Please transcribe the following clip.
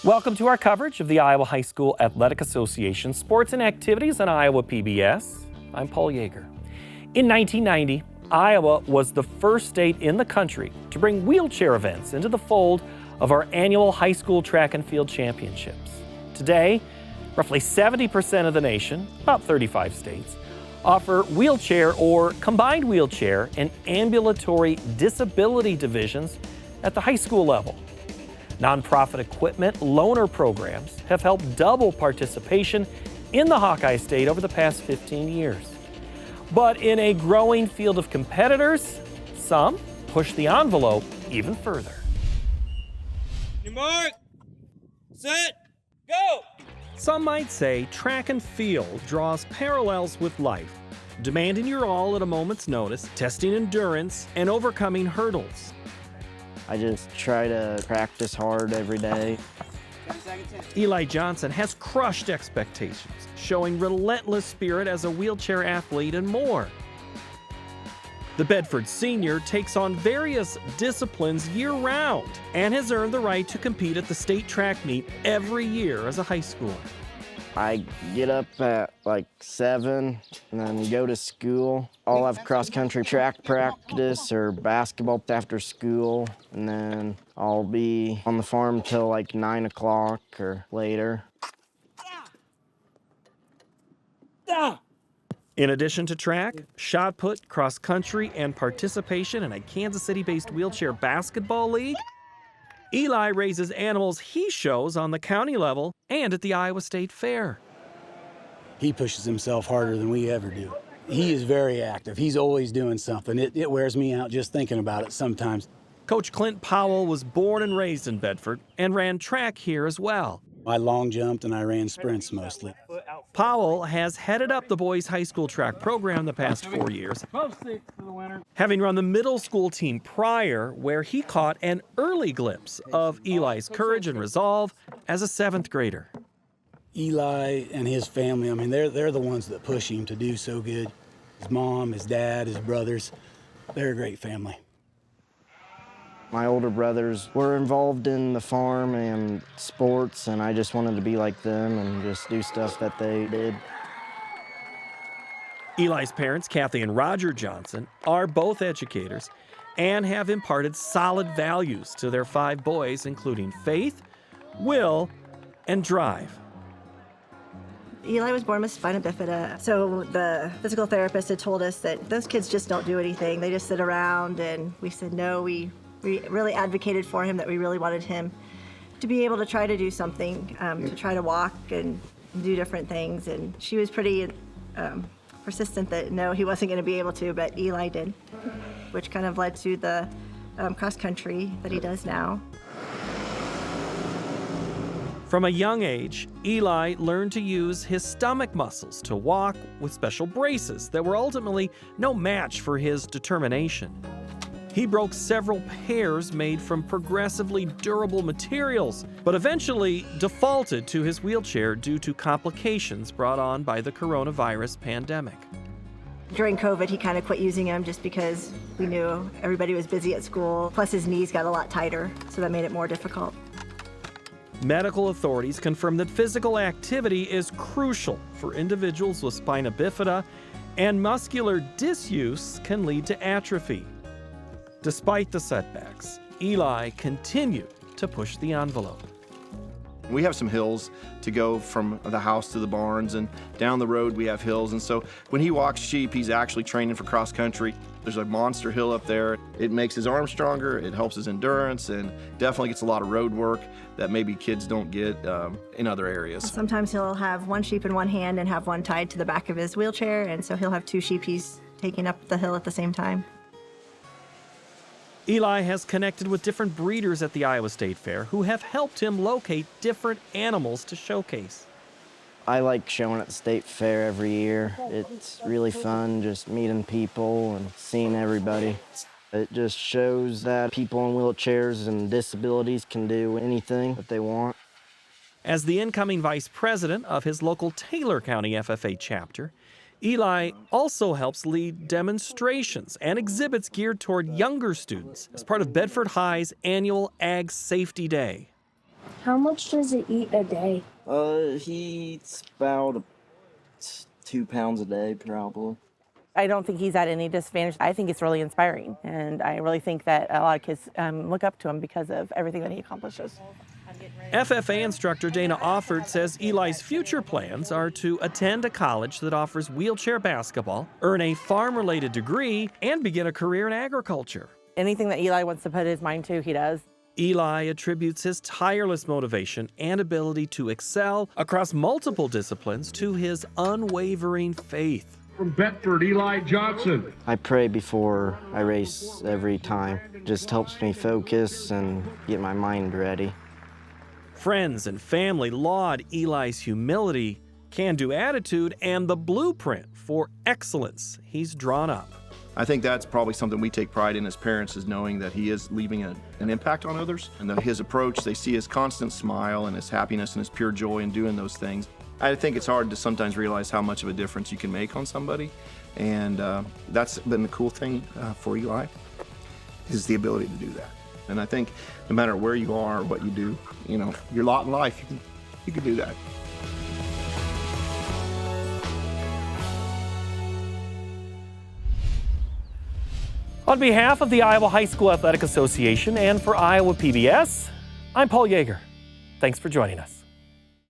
Welcome to our coverage of the Iowa High School Athletic Association sports and activities on Iowa PBS. I'm Paul Yeager. In 1990, Iowa was the first state in the country to bring wheelchair events into the fold of our annual high school track and field championships. Today, roughly 70% of the nation, about 35 states, offer wheelchair or combined wheelchair and ambulatory disability divisions at the high school level. Nonprofit equipment loaner programs have helped double participation in the Hawkeye State over the past 15 years. But in a growing field of competitors, some push the envelope even further. Your mark, set, go! Some might say track and field draws parallels with life, demanding your all at a moment's notice, testing endurance, and overcoming hurdles. I just try to practice hard every day. Eli Johnson has crushed expectations, showing relentless spirit as a wheelchair athlete and more. The Bedford senior takes on various disciplines year-round and has earned the right to compete at the state track meet every year as a high schooler. I get up at like 7 and then go to school. I'll have cross-country track practice or basketball after school, and then I'll be on the farm till like 9 o'clock or later. In addition to track, shot put, cross-country, and participation in a Kansas City-based wheelchair basketball league, Eli raises animals he shows on the county level and at the Iowa State Fair. He pushes himself harder than we ever do. He is very active. He's always doing something. It wears me out just thinking about it sometimes. Coach Clint Powell was born and raised in Bedford and ran track here as well. I long jumped and I ran sprints mostly. Powell has headed up the boys' high school track program the past 4 years, having run the middle school team prior, where he caught an early glimpse of Eli's courage and resolve as a 7th grader. Eli and his family, I mean, they're the ones that push him to do so good. His mom, his dad, his brothers, they're a great family. My older brothers were involved in the farm and sports, and I just wanted to be like them and just do stuff that they did. Eli's parents, Kathy and Roger Johnson, are both educators and have imparted solid values to their 5 boys, including faith, will, and drive. Eli was born with spina bifida, so the physical therapist had told us that those kids just don't do anything. They just sit around, and we said no. We really advocated for him, that we really wanted him to be able to try to do something, to try to walk and do different things. And she was pretty persistent that no, he wasn't going to be able to, but Eli did, which kind of led to the cross country that he does now. From a young age, Eli learned to use his stomach muscles to walk with special braces that were ultimately no match for his determination. He broke several pairs made from progressively durable materials, but eventually defaulted to his wheelchair due to complications brought on by the coronavirus pandemic. During COVID, he kind of quit using them just because we knew everybody was busy at school. Plus his knees got a lot tighter, so that made it more difficult. Medical authorities confirm that physical activity is crucial for individuals with spina bifida, and muscular disuse can lead to atrophy. Despite the setbacks, Eli continued to push the envelope. We have some hills to go from the house to the barns, and down the road we have hills. And so when he walks sheep, he's actually training for cross country. There's a monster hill up there. It makes his arms stronger, it helps his endurance, and definitely gets a lot of road work that maybe kids don't get in other areas. Sometimes he'll have one sheep in one hand and have one tied to the back of his wheelchair, and so he'll have 2 sheep he's taking up the hill at the same time. Eli has connected with different breeders at the Iowa State Fair who have helped him locate different animals to showcase. I like showing at the state fair every year. It's really fun just meeting people and seeing everybody. It just shows that people in wheelchairs and disabilities can do anything that they want. As the incoming vice president of his local Taylor County FFA chapter, Eli also helps lead demonstrations and exhibits geared toward younger students as part of Bedford High's annual Ag Safety Day. How much does it eat a day? He eats about 2 pounds a day, probably. I don't think he's at any disadvantage. I think it's really inspiring, and I really think that a lot of kids look up to him because of everything that he accomplishes. FFA instructor Dana Offord says Eli's future plans are to attend a college that offers wheelchair basketball, earn a farm-related degree, and begin a career in agriculture. Anything that Eli wants to put his mind to, he does. Eli attributes his tireless motivation and ability to excel across multiple disciplines to his unwavering faith. From Bedford, Eli Johnson. I pray before I race every time. Just helps me focus and get my mind ready. Friends and family laud Eli's humility, can-do attitude, and the blueprint for excellence he's drawn up. I think that's probably something we take pride in as parents, is knowing that he is leaving an impact on others, and that his approach, they see his constant smile and his happiness and his pure joy in doing those things. I think it's hard to sometimes realize how much of a difference you can make on somebody, and that's been the cool thing for Eli, is the ability to do that. And I think no matter where you are or what you do, you know, your lot in life, you can do that. On behalf of the Iowa High School Athletic Association and for Iowa PBS, I'm Paul Yeager. Thanks for joining us.